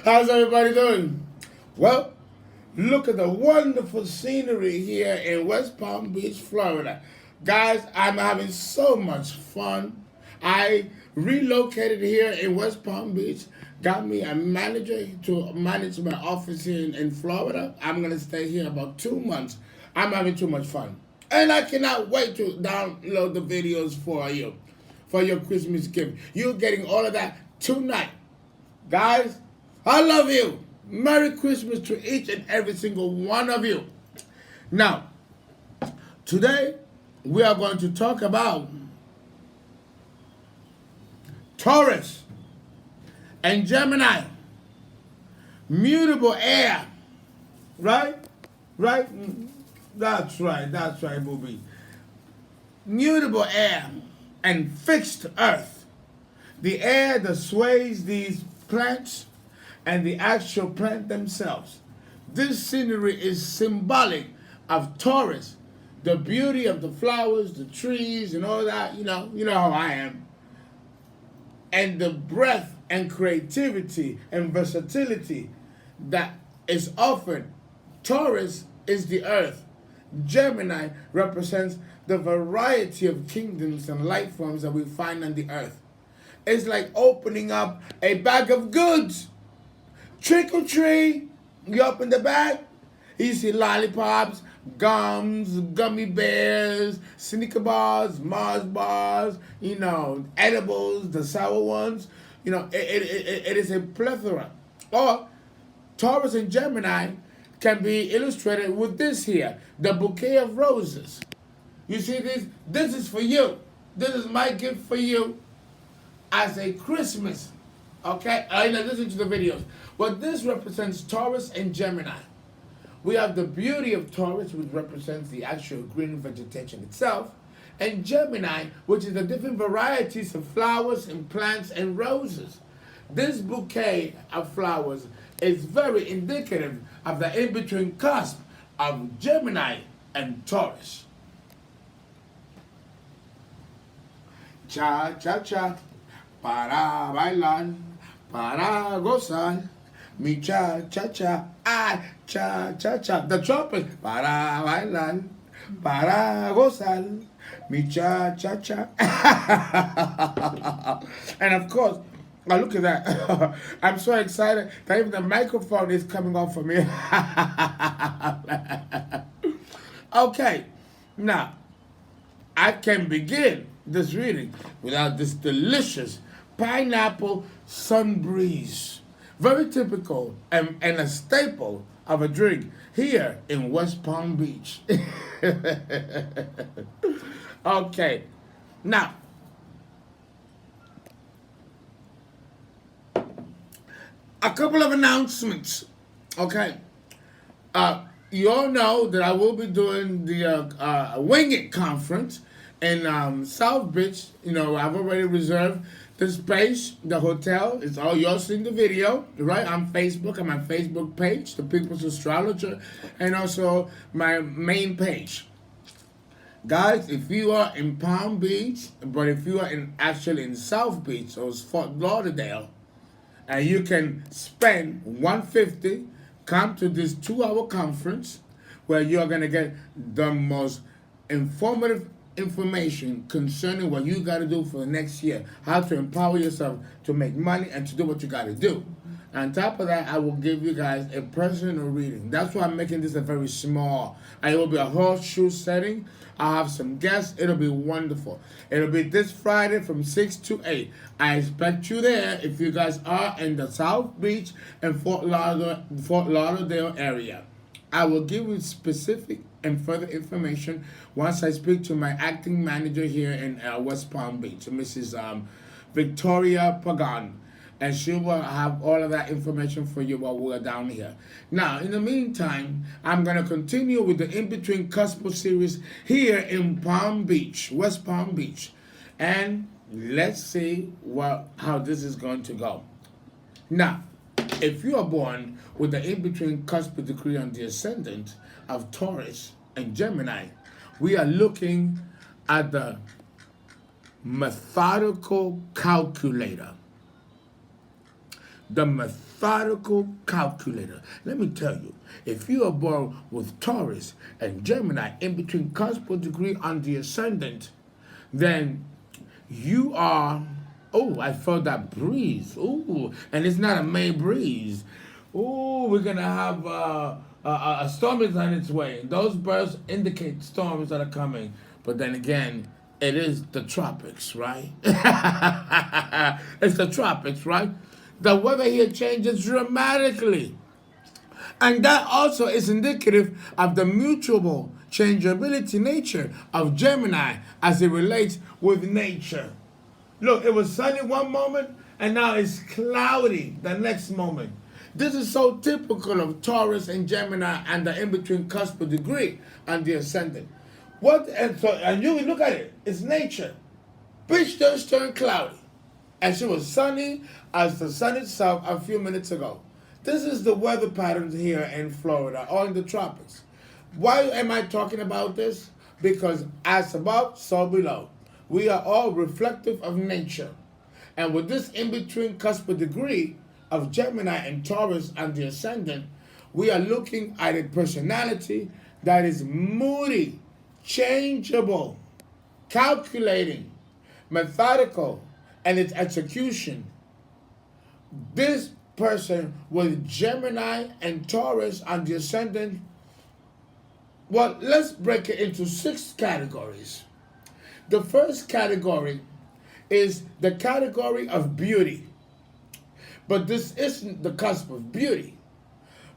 How's everybody doing? Well, look at the wonderful scenery here in West Palm Beach, Florida. Guys, I'm having so much fun. I relocated here in West Palm Beach, got me a manager to manage my office here in Florida. I'm going to stay here about 2 months. I'm having too much fun. And I cannot wait to download the videos for you, for your Christmas gift. You're getting all of that tonight. Guys, I love you. Merry Christmas to each and every single one of you. Now, today we are going to talk about Taurus and Gemini. Mutable air. Right? Right? That's right, booby. Mutable air and fixed earth. The air that sways these plants and the actual plant themselves. This scenery is symbolic of Taurus, the beauty of the flowers, the trees, and all that. You know how I am. And the breadth and creativity and versatility that is offered. Taurus is the earth. Gemini represents the variety of kingdoms and life forms that we find on the earth. It's like opening up a bag of goods. Trick or treat, you open the bag, you see lollipops, gums, gummy bears, Snicker bars, Mars bars, edibles, the sour ones. It is a plethora. Or Taurus and Gemini can be illustrated with this here, the bouquet of roses. You see this? This is for you. This is my gift for you as a Christmas. Okay? Listen to the videos. But this represents Taurus and Gemini. We have the beauty of Taurus, which represents the actual green vegetation itself, and Gemini, which is the different varieties of flowers and plants and roses. This bouquet of flowers is very indicative of the in-between cusp of Gemini and Taurus. Cha-cha-cha, para bailar, para gozar, mi cha-cha-cha, ay, cha-cha-cha. The trumpet, para bailar, para gozar, mi cha-cha-cha. And of course, oh, look at that. I'm so excited that even the microphone is coming off for me. Okay, now, I can begin this reading without this delicious pineapple sun breeze. Very typical and a staple of a drink here in West Palm Beach. Okay, now, a couple of announcements. Okay. You all know that I will be doing the Wing It conference in South Beach. I've already reserved the space, the hotel. It's all yours in the video, right? On Facebook, on my Facebook page, The People's Astrologer, and also my main page. Guys, if you are in Palm Beach, but if you are actually in South Beach or Fort Lauderdale, and you can spend $150, come to this 2-hour conference where you're going to get the most informative information concerning what you got to do for the next year, how to empower yourself to make money and to do what you got to do. On top of that, I will give you guys a personal reading. That's why I'm making this a very small. It will be a horseshoe setting. I'll have some guests. It'll be wonderful. It'll be this Friday from 6 to 8. I expect you there if you guys are in the South Beach and Fort Lauderdale area. I will give you specific and further information once I speak to my acting manager here in West Palm Beach, Mrs. Victoria Pagan. And she will have all of that information for you while we're down here. Now, in the meantime, I'm going to continue with the In-Between Cusp series here in Palm Beach, West Palm Beach. And let's see how this is going to go. Now, if you are born with the In-Between Cusp decree on the ascendant of Taurus and Gemini, we are looking at the methodical calculator. The methodical calculator. Let me tell you, if you are born with Taurus and Gemini in between cusp degree on the ascendant, then you are, oh, I felt that breeze. Ooh, and it's not a May breeze. Ooh, we're going to have a storm is on its way. Those birds indicate storms that are coming. But then again, it is the tropics, right? It's the tropics, right? The weather here changes dramatically. And that also is indicative of the mutual changeability nature of Gemini as it relates with nature. Look, it was sunny one moment and now it's cloudy the next moment. This is so typical of Taurus and Gemini and the in-between cusp degree and the ascendant. And you look at it, it's nature. Beach just turned cloudy. And she was sunny as the sun itself a few minutes ago. This is the weather patterns here in Florida or in the tropics. Why am I talking about this? Because as above, so below. We are all reflective of nature. And with this in-between cusp degree of Gemini and Taurus and the ascendant, we are looking at a personality that is moody, changeable, calculating, methodical, and its execution. This person with Gemini and Taurus on the ascendant, well, let's break it into 6 categories. The first category is the category of beauty. But this isn't the cusp of beauty.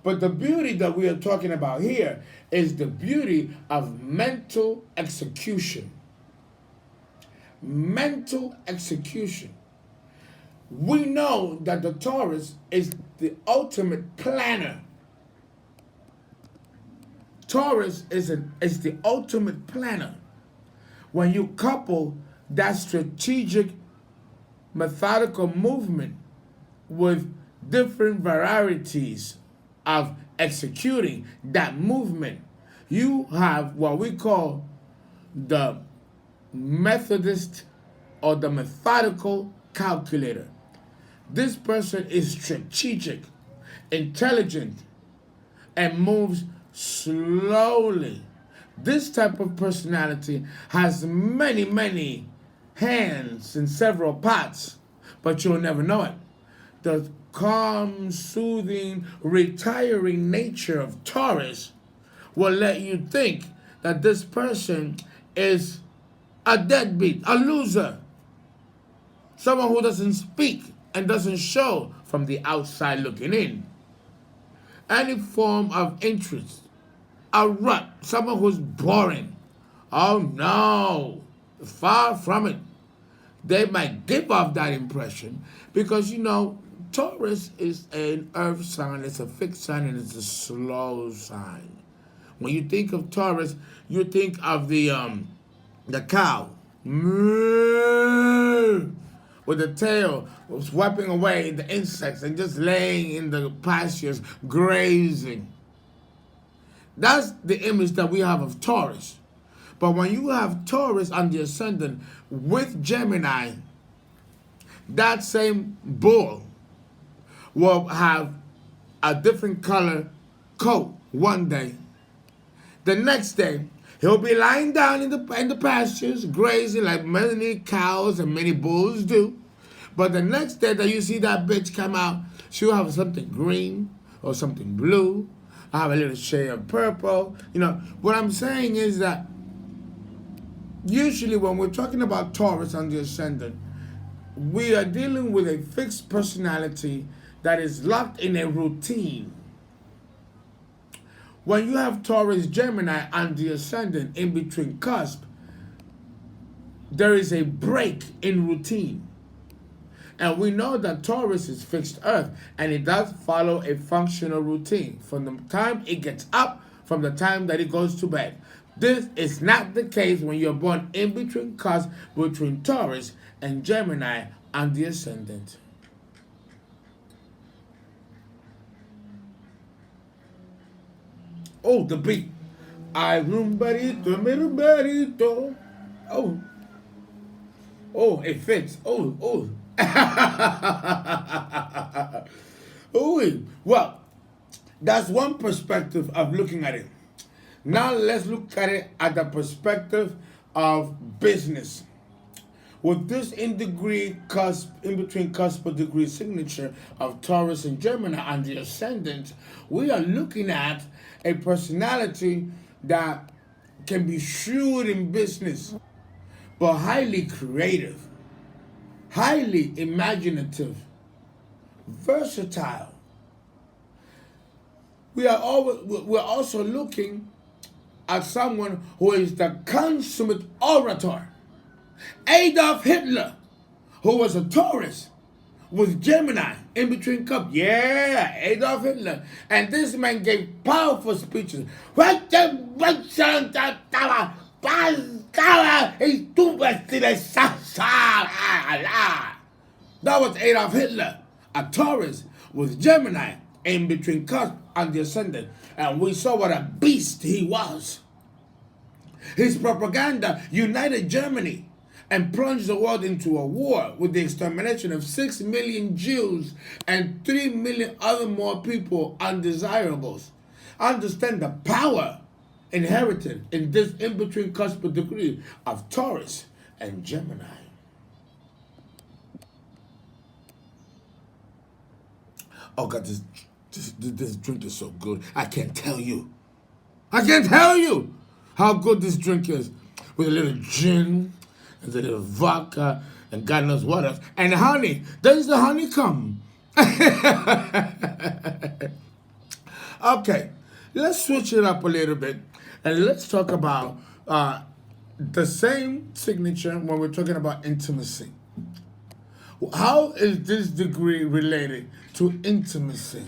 But the beauty that we are talking about here is the beauty of mental execution. Mental execution. We know that the Taurus is the ultimate planner. Taurus is the ultimate planner. When you couple that strategic, methodical movement with different varieties of executing that movement, you have what we call the Methodist or the methodical calculator. This person is strategic, intelligent, and moves slowly. This type of personality has many, many hands in several pots, but you'll never know it. The calm, soothing, retiring nature of Taurus will let you think that this person is a deadbeat, a loser, someone who doesn't speak and doesn't show from the outside looking in any form of interest, a rut, someone who's boring. Oh no, far from it. They might give off that impression because, Taurus is an earth sign, it's a fixed sign, and it's a slow sign. When you think of Taurus, you think of the cow. With the tail swiping away the insects and just laying in the pastures, grazing. That's the image that we have of Taurus. But when you have Taurus on the ascendant with Gemini, that same bull will have a different color coat one day. The next day, he'll be lying down in the pastures, grazing like many cows and many bulls do. But the next day that you see that bitch come out, she'll have something green or something blue. I have a little shade of purple. What I'm saying is that usually when we're talking about Taurus on the ascendant, we are dealing with a fixed personality that is locked in a routine. When you have Taurus Gemini on the ascendant in between cusp, there is a break in routine. And we know that Taurus is fixed earth, and it does follow a functional routine from the time it gets up, from the time that it goes to bed. This is not the case when you're born in between cusp between Taurus and Gemini on the ascendant. Oh, the beat. I rumbarito, mi rumbarito. Oh. Oh, it fits. Oh, oh. Ooh. Well, that's one perspective of looking at it. Now let's look at it at the perspective of business. With this in between cusp degree signature of Taurus and Gemini and the ascendant, we are looking at a personality that can be shrewd in business, but highly creative, highly imaginative, versatile. We're also looking at someone who is the consummate orator. Adolf Hitler, who was a Taurus, was Gemini in between cups. Yeah, Adolf Hitler. And this man gave powerful speeches. That was Adolf Hitler, a Taurus with Gemini in between Cusp and the ascendant. And we saw what a beast he was. His propaganda united Germany and plunged the world into a war with the extermination of 6 million Jews and 3 million other more people undesirables. Understand the power inherited in this in-between cusp degree of Taurus and Gemini. Oh God, this drink is so good. I can't tell you. I can't tell you how good this drink is. With a little gin, and a little vodka, and God knows what else. And honey. There's the honey come. Okay, let's switch it up a little bit. And let's talk about the same signature when we're talking about intimacy. How is this degree related to intimacy?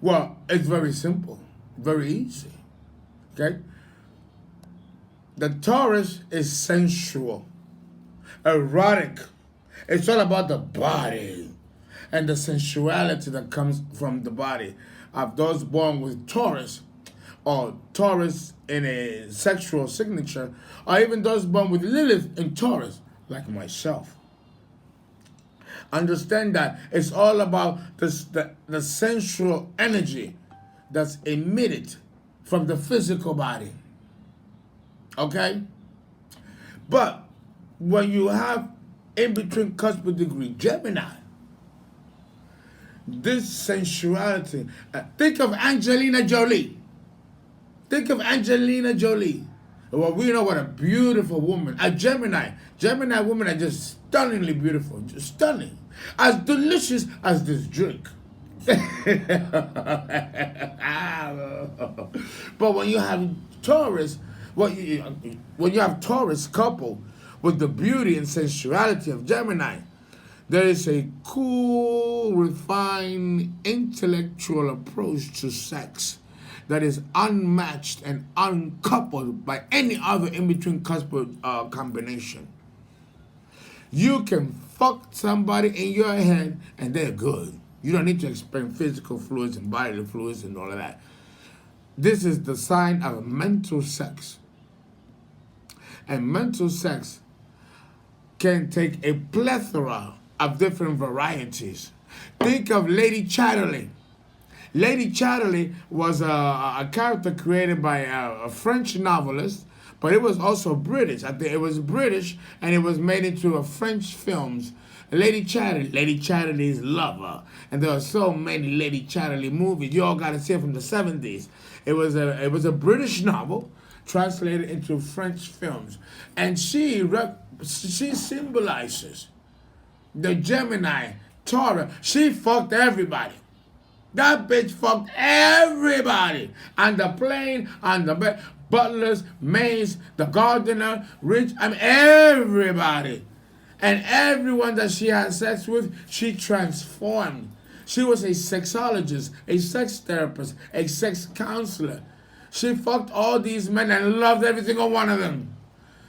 Well, it's very simple, very easy. Okay? The Taurus is sensual, erotic. It's all about the body and the sensuality that comes from the body. Of those born with Taurus, or Taurus in a sexual signature, or even those born with Lilith in Taurus, like myself. Understand that it's all about the sensual energy that's emitted from the physical body. Okay? But when you have in between cusp degree Gemini, this sensuality, think of Angelina Jolie. Think of Angelina Jolie. Well, we know what a beautiful woman. A Gemini. Gemini women are just stunningly beautiful. Just stunning. As delicious as this drink. But when you have Taurus, when you have Taurus coupled with the beauty and sensuality of Gemini, there is a cool, refined, intellectual approach to sex that is unmatched and uncoupled by any other in-between cusp combination. You can fuck somebody in your head and they're good. You don't need to expend physical fluids and bodily fluids and all of that. This is the sign of mental sex. And mental sex can take a plethora of different varieties. Think of Lady Chatterley. Lady Chatterley was a character created by a French novelist, but it was also British. I think it was British, and it was made into a French films. Lady Chatterley's Lover, and there are so many Lady Chatterley movies. You all got to see it from the 70s. It was a British novel translated into French films, and she symbolizes the Gemini, Taurus. She fucked everybody. That bitch fucked everybody. On the plane, on the bed, butlers, maids, the gardener, everybody. And everyone that she had sex with, she transformed. She was a sexologist, a sex therapist, a sex counselor. She fucked all these men and loved every single one of them.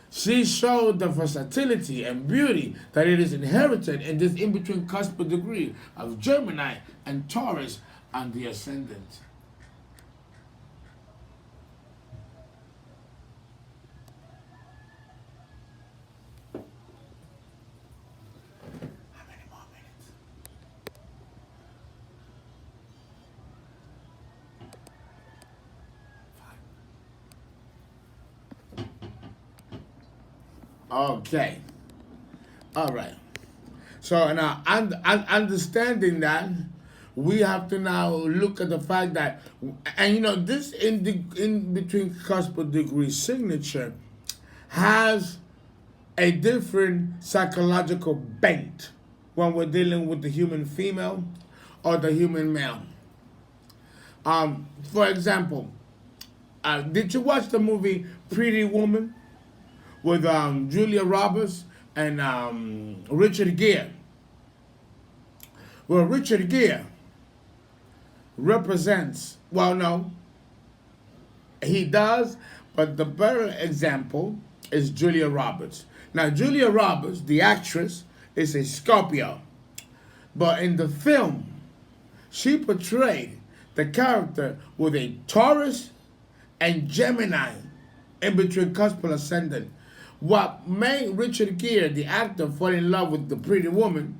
She showed the versatility and beauty that it is inherited in this in-between cusp degree of Gemini and Taurus and the ascendant. Okay. All right. So now, understanding that, we have to now look at the fact that, and this in between cusp degree signature has a different psychological bent when we're dealing with the human female or the human male. For example, did you watch the movie Pretty Woman with Julia Roberts and Richard Gere? Well, Richard Gere represents, well, no, he does, but the better example is Julia Roberts. Now, Julia Roberts, the actress, is a Scorpio, but in the film, she portrayed the character with a Taurus and Gemini in between cuspal ascendant. What made Richard Gere, the actor, fall in love with the Pretty Woman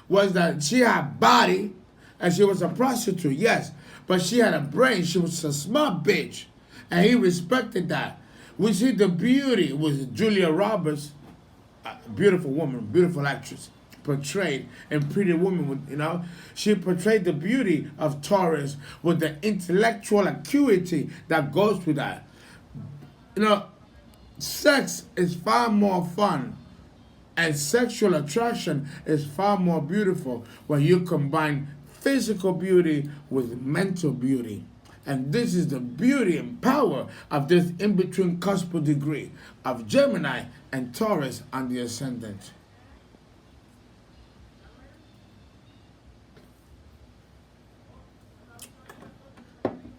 was that she had body and she was a prostitute, yes, but she had a brain. She was a smart bitch, and he respected that. We see the beauty with Julia Roberts, a beautiful woman, beautiful actress, portrayed in Pretty Woman. She portrayed the beauty of Taurus with the intellectual acuity that goes with that. Sex is far more fun, and sexual attraction is far more beautiful when you combine physical beauty with mental beauty. And this is the beauty and power of this in-between cuspal degree of Gemini and Taurus on the ascendant.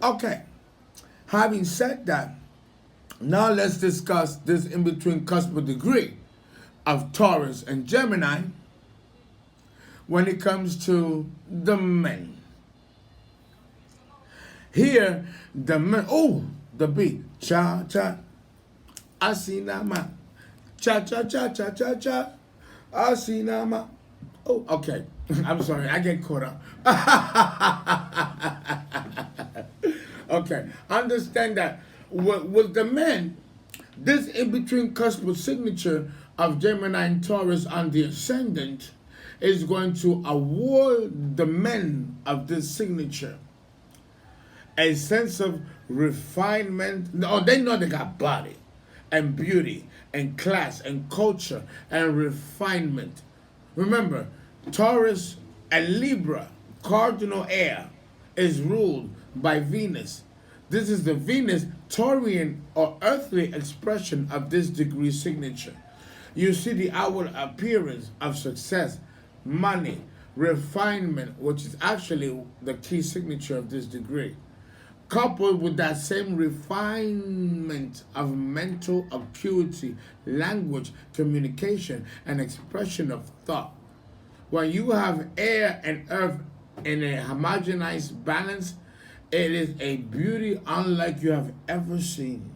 Okay, having said that, now let's discuss this in-between cuspal degree of Taurus and Gemini when it comes to the men. Here, the men, the beat, cha cha, asinama, cha cha cha cha cha cha, asinama. Oh, okay. I'm sorry, I get caught up. Okay, understand that with the men, this in-between cuspal signature of Gemini and Taurus on the ascendant is going to award the men of this signature a sense of refinement. Oh, they know they got body and beauty and class and culture and refinement. Remember, Taurus and Libra, cardinal air, is ruled by Venus. This is the Venus Taurian or earthly expression of this degree signature. You see the outward appearance of success, money, refinement, which is actually the key signature of this degree, coupled with that same refinement of mental acuity, language, communication, and expression of thought. When you have air and earth in a homogenized balance, it is a beauty unlike you have ever seen.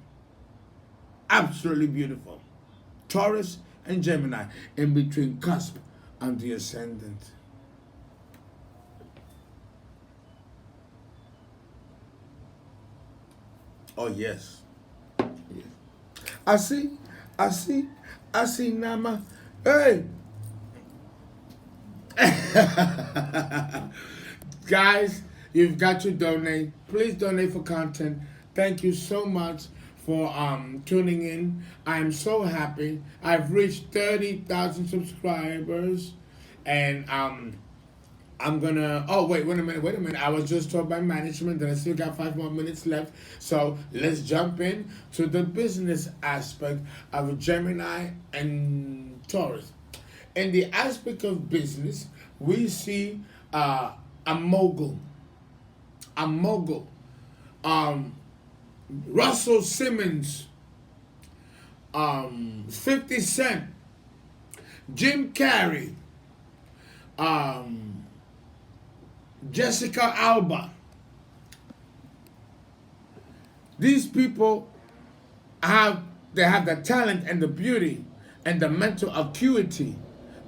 Absolutely beautiful. Taurus and Gemini in between cusp and the ascendant. Oh yes. Yes. I see Nama. Hey. Guys, you've got to donate. Please donate for content. Thank you so much for tuning in. I'm so happy. I've reached 30,000 subscribers, and I'm gonna. Oh wait a minute. I was just told by management that I still got 5 more minutes left. So let's jump in to the business aspect of Gemini and Taurus. In the aspect of business, we see a mogul. A mogul. Russell Simmons, 50 Cent, Jim Carrey, Jessica Alba. These people have the talent and the beauty and the mental acuity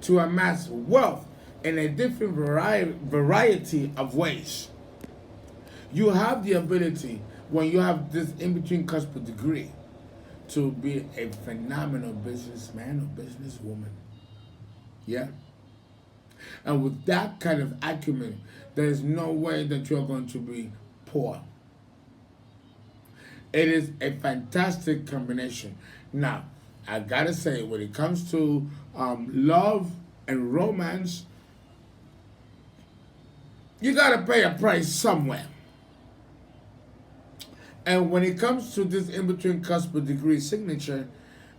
to amass wealth in a different variety of ways. You have the ability, when you have this in-between cuspal degree, to be a phenomenal businessman or businesswoman. Yeah? And with that kind of acumen, there is no way that you're going to be poor. It is a fantastic combination. Now, I gotta say, when it comes to love and romance, you gotta pay a price somewhere. And when it comes to this in between cusp degree signature,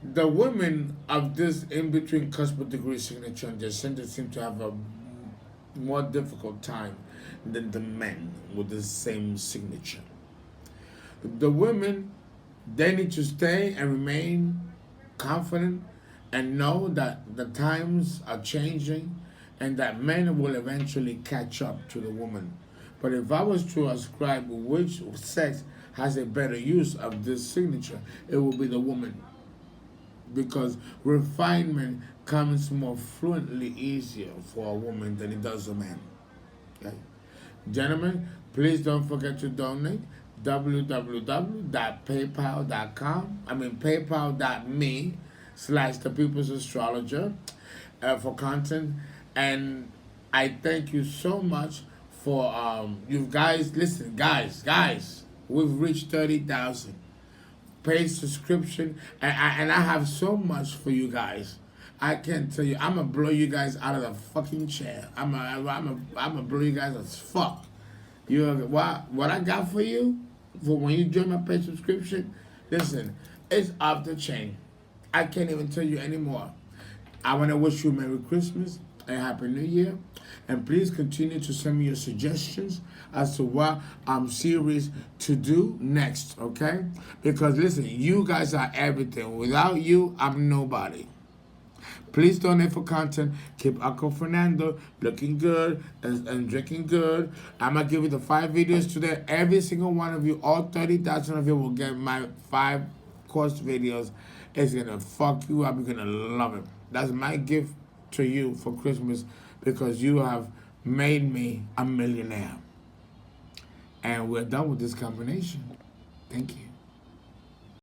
the women of this in between cusp degree signature and descendants seem to have a more difficult time than the men with the same signature. The women, they need to stay and remain confident and know that the times are changing and that men will eventually catch up to the woman. But if I was to ascribe which sex has a better use of this signature, it will be the woman. Because refinement comes more fluently easier for a woman than it does a man. Okay? Gentlemen, please don't forget to donate www.paypal.com. paypal.me/the people's astrologer for content. And I thank you so much for you guys. Listen, guys, we've reached 30,000 paid subscription, and I have so much for you guys. I can't tell you. I'm gonna blow you guys out of the fucking chair. I'm gonna blow you guys as fuck. What I got for you for when you join my paid subscription? Listen, it's off the chain. I can't even tell you anymore. I want to wish you a Merry Christmas and Happy New Year. And please continue to send me your suggestions as to what series to do next, okay? Because listen, you guys are everything. Without you, I'm nobody. Please donate for content. Keep Uncle Fernando looking good and drinking good. I'm going to give you the 5 videos today. Every single one of you, all 30,000 of you will get my 5 course videos. It's going to fuck you up. You're going to love it. That's my gift to you for Christmas because you have made me a millionaire. And we're done with this combination. Thank you.